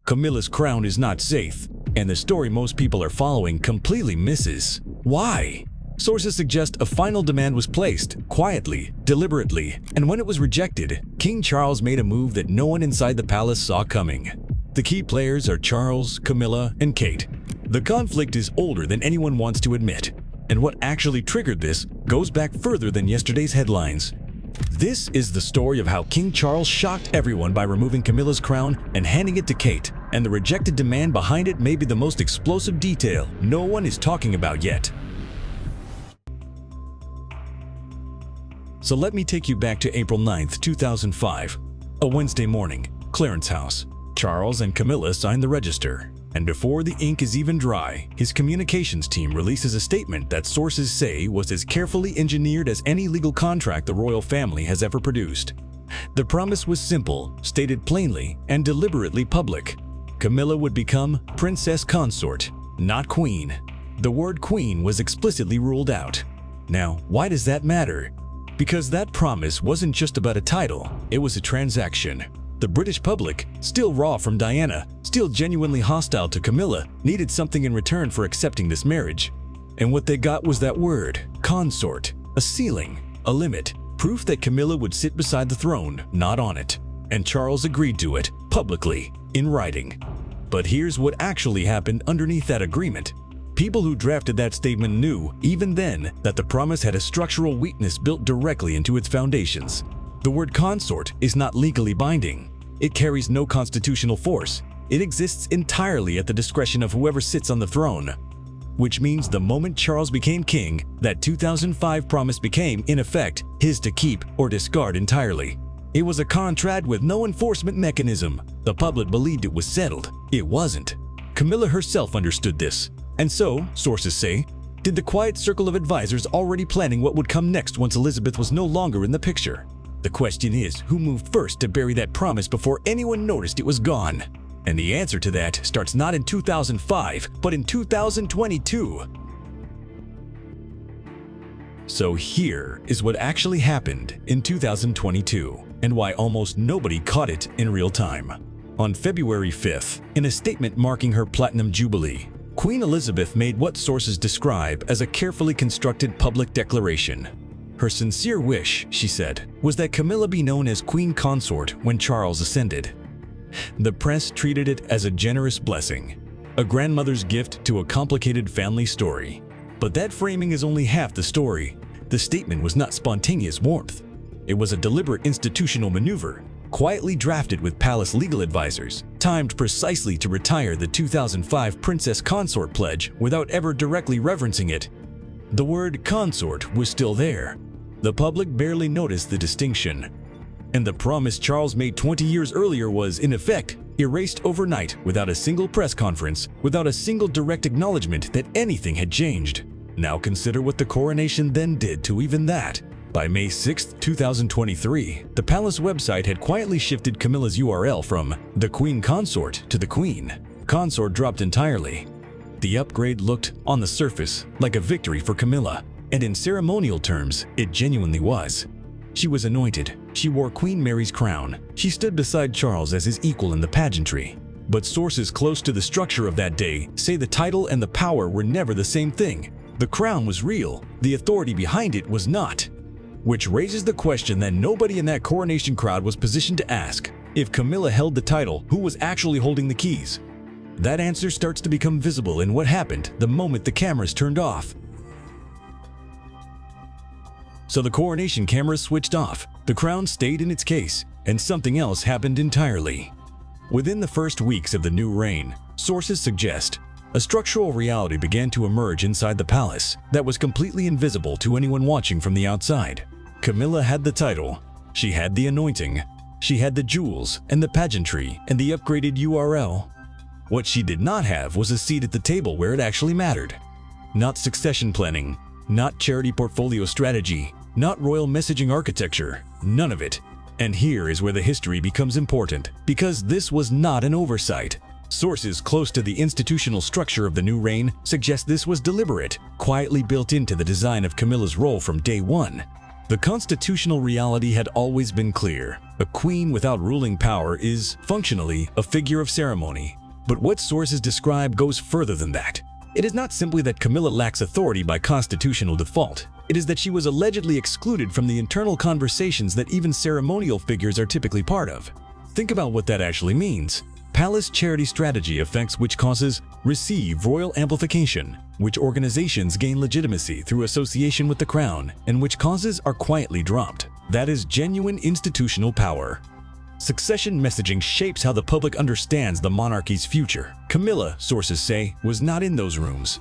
Camilla's crown is not safe, and the story most people are following completely misses. Why? Sources suggest a final demand was placed, quietly, deliberately, and when it was rejected, King Charles made a move that no one inside the palace saw coming. The key players are Charles, Camilla, and Kate. The conflict is older than anyone wants to admit, and what actually triggered this goes back further than yesterday's headlines. This is the story of how King Charles shocked everyone by removing Camilla's crown and handing it to Kate, and the rejected demand behind it may be the most explosive detail no one is talking about yet. So let me take you back to April 9th, 2005, a Wednesday morning, Clarence House. Charles and Camilla sign the register, and before the ink is even dry, his communications team releases a statement that sources say was as carefully engineered as any legal contract the royal family has ever produced. The promise was simple, stated plainly, and deliberately public. Camilla would become princess consort, not queen. The word queen was explicitly ruled out. Now, why does that matter? Because that promise wasn't just about a title, it was a transaction. The British public, still raw from Diana, still genuinely hostile to Camilla, needed something in return for accepting this marriage. And what they got was that word, consort, a ceiling, a limit, proof that Camilla would sit beside the throne, not on it. And Charles agreed to it, publicly, in writing. But here's what actually happened underneath that agreement. People who drafted that statement knew, even then, that the promise had a structural weakness built directly into its foundations. The word consort is not legally binding. It carries no constitutional force. It exists entirely at the discretion of whoever sits on the throne. Which means the moment Charles became king, that 2005 promise became, in effect, his to keep or discard entirely. It was a contract with no enforcement mechanism. The public believed it was settled. It wasn't. Camilla herself understood this. And so, sources say, did the quiet circle of advisors already planning what would come next once Elizabeth was no longer in the picture. The question is, who moved first to bury that promise before anyone noticed it was gone? And the answer to that starts not in 2005, but in 2022. So here is what actually happened in 2022, and why almost nobody caught it in real time. On February 5th, in a statement marking her Platinum Jubilee, Queen Elizabeth made what sources describe as a carefully constructed public declaration. Her sincere wish, she said, was that Camilla be known as Queen Consort when Charles ascended. The press treated it as a generous blessing, a grandmother's gift to a complicated family story. But that framing is only half the story. The statement was not spontaneous warmth. It was a deliberate institutional maneuver, quietly drafted with palace legal advisors, timed precisely to retire the 2005 Princess Consort pledge without ever directly referencing it. The word consort was still there. The public barely noticed the distinction. And the promise Charles made 20 years earlier was, in effect, erased overnight without a single press conference, without a single direct acknowledgement that anything had changed. Now consider what the coronation then did to even that. By May 6, 2023, the palace website had quietly shifted Camilla's URL from The Queen Consort to The Queen. Consort dropped entirely. The upgrade looked, on the surface, like a victory for Camilla, and in ceremonial terms, it genuinely was. She was anointed. She wore Queen Mary's crown. She stood beside Charles as his equal in the pageantry. But sources close to the structure of that day say the title and the power were never the same thing. The crown was real. The authority behind it was not. Which raises the question that nobody in that coronation crowd was positioned to ask. If Camilla held the title, who was actually holding the keys? That answer starts to become visible in what happened the moment the cameras turned off. So the coronation cameras switched off, the crown stayed in its case, and something else happened entirely. Within the first weeks of the new reign, sources suggest, a structural reality began to emerge inside the palace that was completely invisible to anyone watching from the outside. Camilla had the title, she had the anointing, she had the jewels and the pageantry and the upgraded URL. What she did not have was a seat at the table where it actually mattered. Not succession planning, not charity portfolio strategy, not royal messaging architecture, none of it. And here is where the history becomes important, because this was not an oversight. Sources close to the institutional structure of the new reign suggest this was deliberate, quietly built into the design of Camilla's role from day one. The constitutional reality had always been clear. A queen without ruling power is, functionally, a figure of ceremony. But what sources describe goes further than that. It is not simply that Camilla lacks authority by constitutional default. It is that she was allegedly excluded from the internal conversations that even ceremonial figures are typically part of. Think about what that actually means. Palace charity strategy affects which causes receive royal amplification, which organizations gain legitimacy through association with the crown, and which causes are quietly dropped. That is genuine institutional power. Succession messaging shapes how the public understands the monarchy's future. Camilla, sources say, was not in those rooms.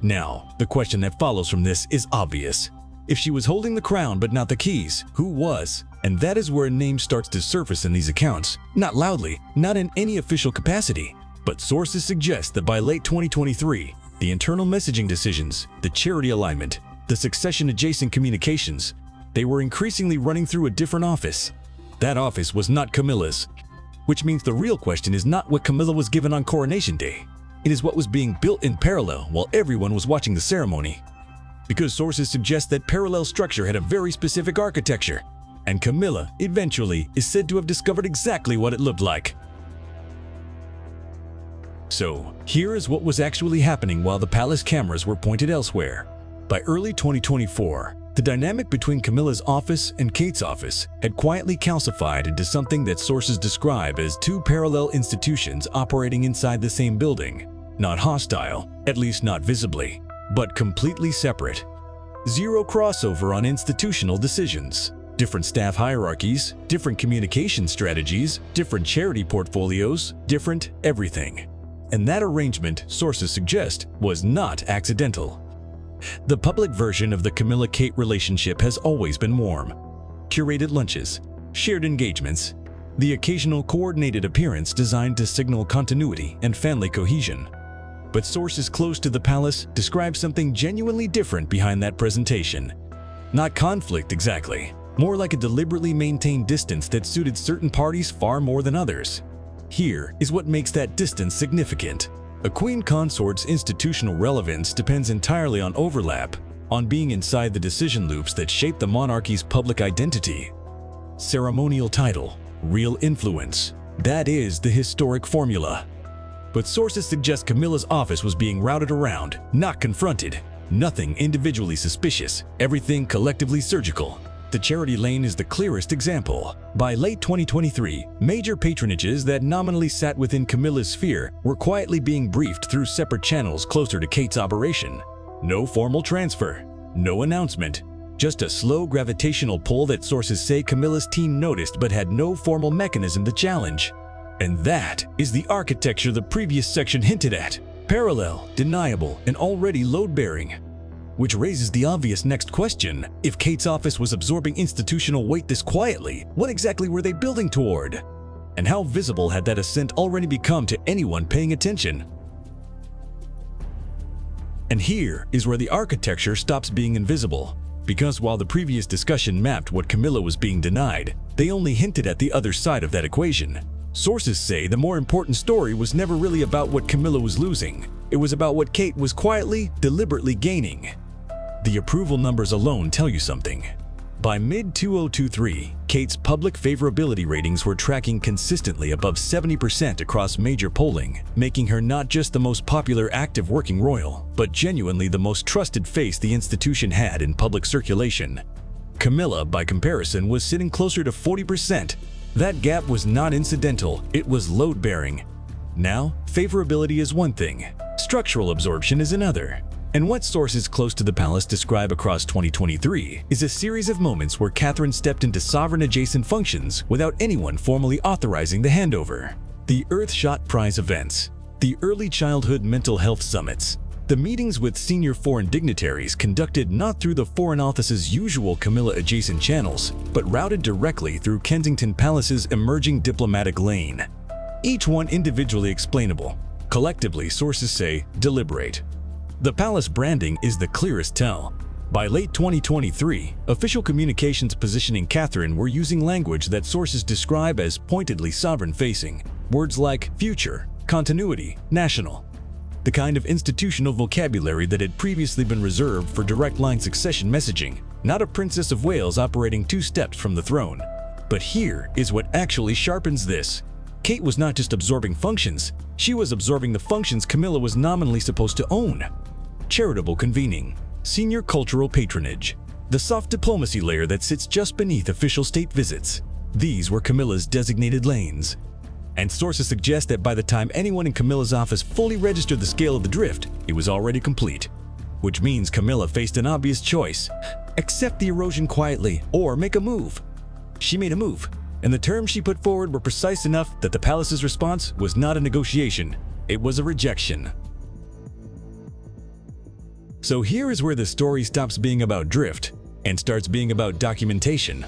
Now, the question that follows from this is obvious. If she was holding the crown but not the keys, who was? And that is where a name starts to surface in these accounts. Not loudly, not in any official capacity, but sources suggest that by late 2023, the internal messaging decisions, the charity alignment, the succession-adjacent communications, they were increasingly running through a different office. That office was not Camilla's, which means the real question is not what Camilla was given on Coronation Day. It is what was being built in parallel while everyone was watching the ceremony. Because sources suggest that parallel structure had a very specific architecture, and Camilla, eventually, is said to have discovered exactly what it looked like. So, here is what was actually happening while the palace cameras were pointed elsewhere. By early 2024, the dynamic between Camilla's office and Kate's office had quietly calcified into something that sources describe as two parallel institutions operating inside the same building. Not hostile, at least not visibly, but completely separate. Zero crossover on institutional decisions. Different staff hierarchies, different communication strategies, different charity portfolios, different everything. And that arrangement, sources suggest, was not accidental. The public version of the Camilla-Kate relationship has always been warm. Curated lunches, shared engagements, the occasional coordinated appearance designed to signal continuity and family cohesion. But sources close to the palace describe something genuinely different behind that presentation. Not conflict exactly, more like a deliberately maintained distance that suited certain parties far more than others. Here is what makes that distance significant. A queen consort's institutional relevance depends entirely on overlap, on being inside the decision loops that shape the monarchy's public identity. Ceremonial title, real influence. That is the historic formula. But sources suggest Camilla's office was being routed around, not confronted. Nothing individually suspicious, everything collectively surgical. The charity lane is the clearest example. By late 2023, major patronages that nominally sat within Camilla's sphere were quietly being briefed through separate channels closer to Kate's operation. No formal transfer, no announcement, just a slow gravitational pull that sources say Camilla's team noticed but had no formal mechanism to challenge. And that is the architecture the previous section hinted at. Parallel, deniable, and already load-bearing. Which raises the obvious next question. If Kate's office was absorbing institutional weight this quietly, what exactly were they building toward? And how visible had that ascent already become to anyone paying attention? And here is where the architecture stops being invisible. Because while the previous discussion mapped what Camilla was being denied, they only hinted at the other side of that equation. Sources say the more important story was never really about what Camilla was losing. It was about what Kate was quietly, deliberately gaining. The approval numbers alone tell you something. By mid-2023, Kate's public favorability ratings were tracking consistently above 70% across major polling, making her not just the most popular active working royal, but genuinely the most trusted face the institution had in public circulation. Camilla, by comparison, was sitting closer to 40%. That gap was not incidental, it was load-bearing. Now, favorability is one thing, structural absorption is another. And what sources close to the palace describe across 2023 is a series of moments where Catherine stepped into sovereign-adjacent functions without anyone formally authorizing the handover. The Earthshot Prize events, the early childhood mental health summits, the meetings with senior foreign dignitaries conducted not through the Foreign Office's usual Camilla-adjacent channels, but routed directly through Kensington Palace's emerging diplomatic lane. Each one individually explainable, collectively sources say deliberate. The palace branding is the clearest tell. By late 2023, official communications positioning Catherine were using language that sources describe as pointedly sovereign-facing. Words like future, continuity, national. The kind of institutional vocabulary that had previously been reserved for direct line succession messaging, not a Princess of Wales operating 2 steps from the throne. But here is what actually sharpens this. Kate was not just absorbing functions, she was absorbing the functions Camilla was nominally supposed to own. Charitable convening, senior cultural patronage, the soft diplomacy layer that sits just beneath official state visits. These were Camilla's designated lanes. And sources suggest that by the time anyone in Camilla's office fully registered the scale of the drift, it was already complete. Which means Camilla faced an obvious choice: accept the erosion quietly or make a move. She made a move, and the terms she put forward were precise enough that the palace's response was not a negotiation, it was a rejection. So here is where the story stops being about drift and starts being about documentation.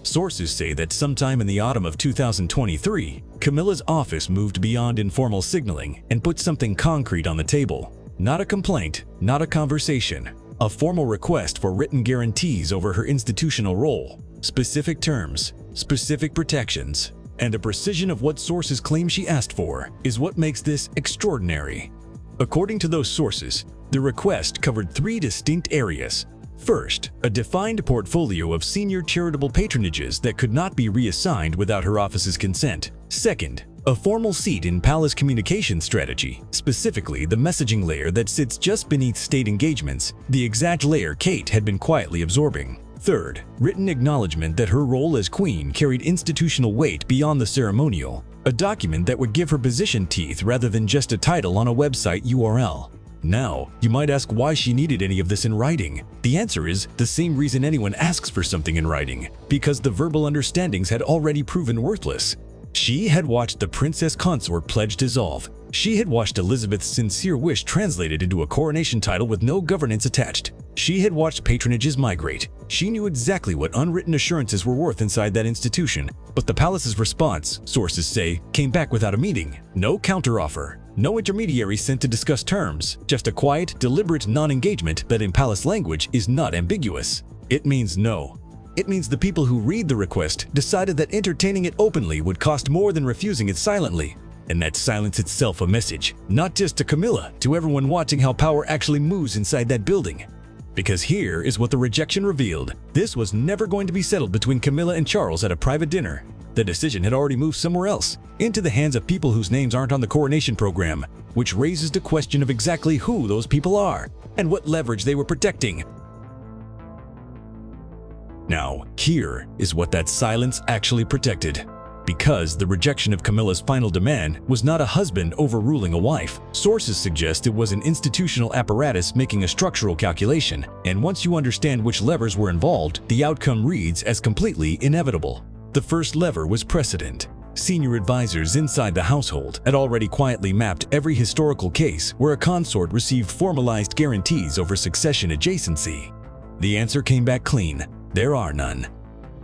Sources say that sometime in the autumn of 2023, Camilla's office moved beyond informal signaling and put something concrete on the table. Not a complaint, not a conversation, a formal request for written guarantees over her institutional role, specific terms, specific protections, and a precision of what sources claim she asked for is what makes this extraordinary. According to those sources, the request covered 3 distinct areas. First, a defined portfolio of senior charitable patronages that could not be reassigned without her office's consent. Second, a formal seat in palace communication strategy, specifically the messaging layer that sits just beneath state engagements, the exact layer Kate had been quietly absorbing. Third, written acknowledgement that her role as queen carried institutional weight beyond the ceremonial, a document that would give her position teeth rather than just a title on a website URL. Now, you might ask why she needed any of this in writing. The answer is the same reason anyone asks for something in writing, because the verbal understandings had already proven worthless. She had watched the princess consort pledge dissolve. She had watched Elizabeth's sincere wish translated into a coronation title with no governance attached. She had watched patronages migrate. She knew exactly what unwritten assurances were worth inside that institution. But the palace's response, sources say, came back without a meeting. No counteroffer. No intermediary sent to discuss terms. Just a quiet, deliberate non-engagement that in palace language is not ambiguous. It means no. It means the people who read the request decided that entertaining it openly would cost more than refusing it silently. And that silence itself a message, not just to Camilla, to everyone watching how power actually moves inside that building. Because here is what the rejection revealed. This was never going to be settled between Camilla and Charles at a private dinner. The decision had already moved somewhere else, into the hands of people whose names aren't on the coronation program, which raises the question of exactly who those people are and what leverage they were protecting. Now, here is what that silence actually protected. Because the rejection of Camilla's final demand was not a husband overruling a wife, sources suggest it was an institutional apparatus making a structural calculation, and once you understand which levers were involved, the outcome reads as completely inevitable. The first lever was precedent. Senior advisors inside the household had already quietly mapped every historical case where a consort received formalized guarantees over succession adjacency. The answer came back clean. There are none.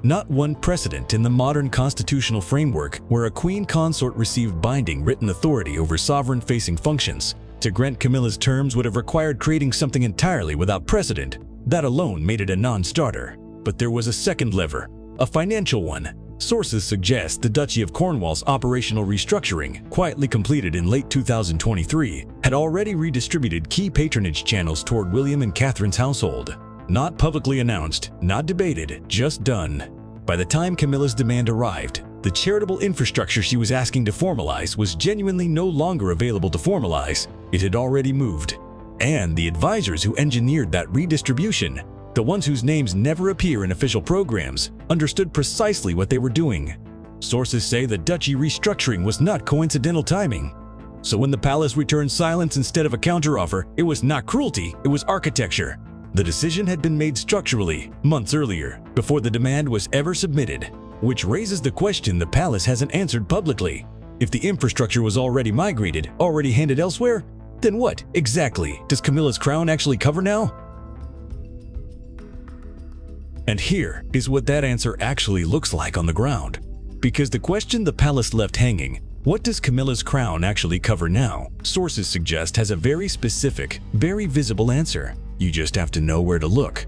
Not one precedent in the modern constitutional framework where a queen consort received binding written authority over sovereign-facing functions. To grant Camilla's terms would have required creating something entirely without precedent. That alone made it a non-starter. But there was a second lever, a financial one. Sources suggest the Duchy of Cornwall's operational restructuring, quietly completed in late 2023, had already redistributed key patronage channels toward William and Catherine's household. Not publicly announced, not debated, just done. By the time Camilla's demand arrived, the charitable infrastructure she was asking to formalize was genuinely no longer available to formalize. It had already moved. And the advisors who engineered that redistribution, the ones whose names never appear in official programs, understood precisely what they were doing. Sources say the duchy restructuring was not coincidental timing. So when the palace returned silence instead of a counteroffer, it was not cruelty, it was architecture. The decision had been made structurally, months earlier, before the demand was ever submitted, which raises the question the palace hasn't answered publicly. If the infrastructure was already migrated, already handed elsewhere, then what, exactly, does Camilla's crown actually cover now? And here is what that answer actually looks like on the ground. Because the question the palace left hanging, what does Camilla's crown actually cover now, sources suggest has a very specific, very visible answer. You just have to know where to look.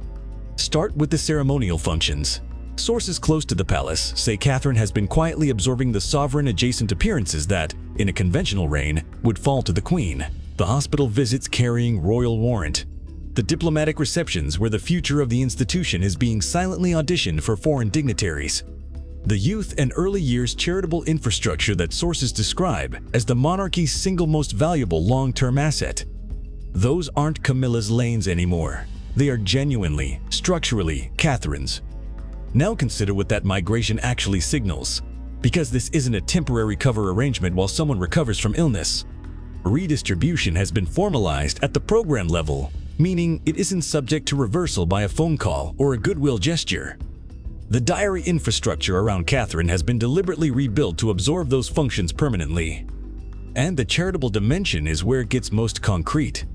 Start with the ceremonial functions. Sources close to the palace say Catherine has been quietly absorbing the sovereign-adjacent appearances that, in a conventional reign, would fall to the queen. The hospital visits carrying royal warrant, the diplomatic receptions where the future of the institution is being silently auditioned for foreign dignitaries. The youth and early years charitable infrastructure that sources describe as the monarchy's single most valuable long-term asset. Those aren't Camilla's lanes anymore. They are genuinely, structurally, Catherine's. Now consider what that migration actually signals. Because this isn't a temporary cover arrangement while someone recovers from illness. Redistribution has been formalized at the program level, meaning it isn't subject to reversal by a phone call or a goodwill gesture. The diary infrastructure around Catherine has been deliberately rebuilt to absorb those functions permanently. And the charitable dimension is where it gets most concrete.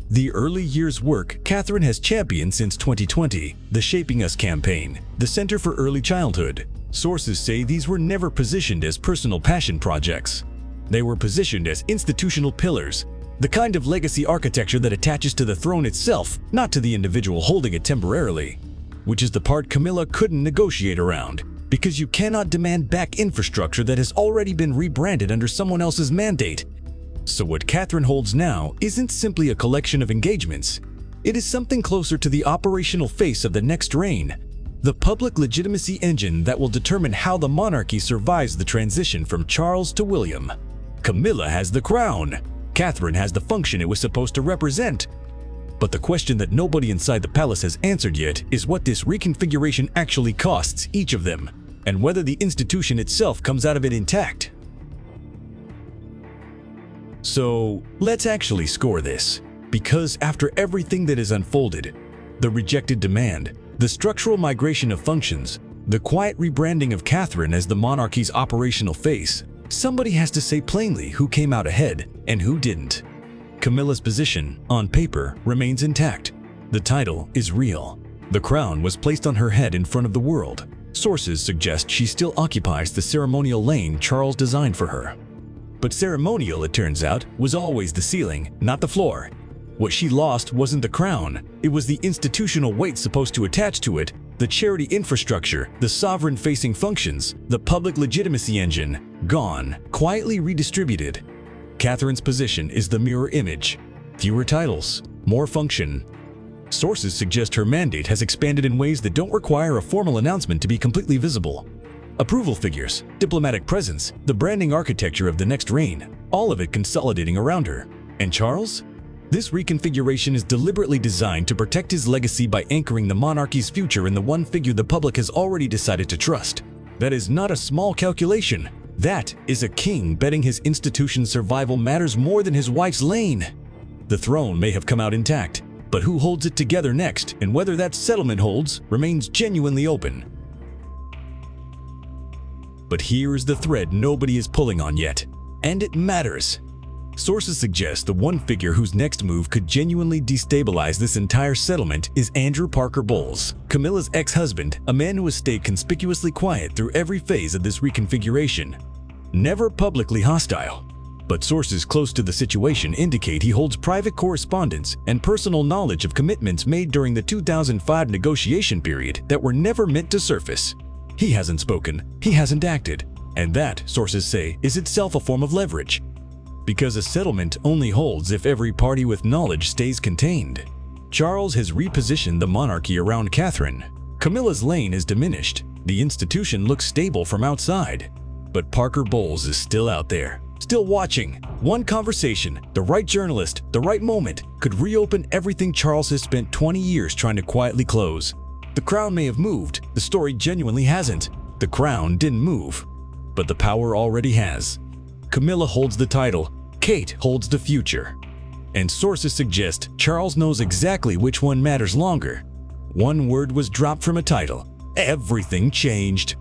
The early years work Catherine has championed since 2020, the Shaping Us campaign, the Center for Early Childhood. Sources say these were never positioned as personal passion projects. They were positioned as institutional pillars, the kind of legacy architecture that attaches to the throne itself, not to the individual holding it temporarily. Which is the part Camilla couldn't negotiate around, because you cannot demand back infrastructure that has already been rebranded under someone else's mandate. So what Catherine holds now isn't simply a collection of engagements. It is something closer to the operational face of the next reign, the public legitimacy engine that will determine how the monarchy survives the transition from Charles to William. Camilla has the crown. Catherine has the function it was supposed to represent. But the question that nobody inside the palace has answered yet is what this reconfiguration actually costs each of them, and whether the institution itself comes out of it intact. So, let's actually score this, because after everything that is unfolded, the rejected demand, the structural migration of functions, the quiet rebranding of Catherine as the monarchy's operational face, somebody has to say plainly who came out ahead and who didn't. Camilla's position, on paper, remains intact. The title is real. The crown was placed on her head in front of the world. Sources suggest she still occupies the ceremonial lane Charles designed for her. But ceremonial, it turns out, was always the ceiling, not the floor. What she lost wasn't the crown, it was the institutional weight supposed to attach to it, the charity infrastructure, the sovereign-facing functions, the public legitimacy engine, gone, quietly redistributed. Catherine's position is the mirror image. Fewer titles, more function. Sources suggest her mandate has expanded in ways that don't require a formal announcement to be completely visible. Approval figures, diplomatic presence, the branding architecture of the next reign, all of it consolidating around her. And Charles? This reconfiguration is deliberately designed to protect his legacy by anchoring the monarchy's future in the one figure the public has already decided to trust. That is not a small calculation. That is a king betting his institution's survival matters more than his wife's lane. The throne may have come out intact, but who holds it together next and whether that settlement holds remains genuinely open. But here is the thread nobody is pulling on yet, and it matters. Sources suggest the one figure whose next move could genuinely destabilize this entire settlement is Andrew Parker Bowles, Camilla's ex-husband, a man who has stayed conspicuously quiet through every phase of this reconfiguration. Never publicly hostile, but sources close to the situation indicate he holds private correspondence and personal knowledge of commitments made during the 2005 negotiation period that were never meant to surface. He hasn't spoken, he hasn't acted, and that, sources say, is itself a form of leverage. Because a settlement only holds if every party with knowledge stays contained. Charles has repositioned the monarchy around Catherine. Camilla's lane is diminished. The institution looks stable from outside. But Parker Bowles is still out there, still watching. One conversation, the right journalist, the right moment, could reopen everything Charles has spent 20 years trying to quietly close. The crown may have moved, the story genuinely hasn't. The crown didn't move, but the power already has. Camilla holds the title, Kate holds the future. And sources suggest Charles knows exactly which one matters longer. One word was dropped from a title. Everything changed.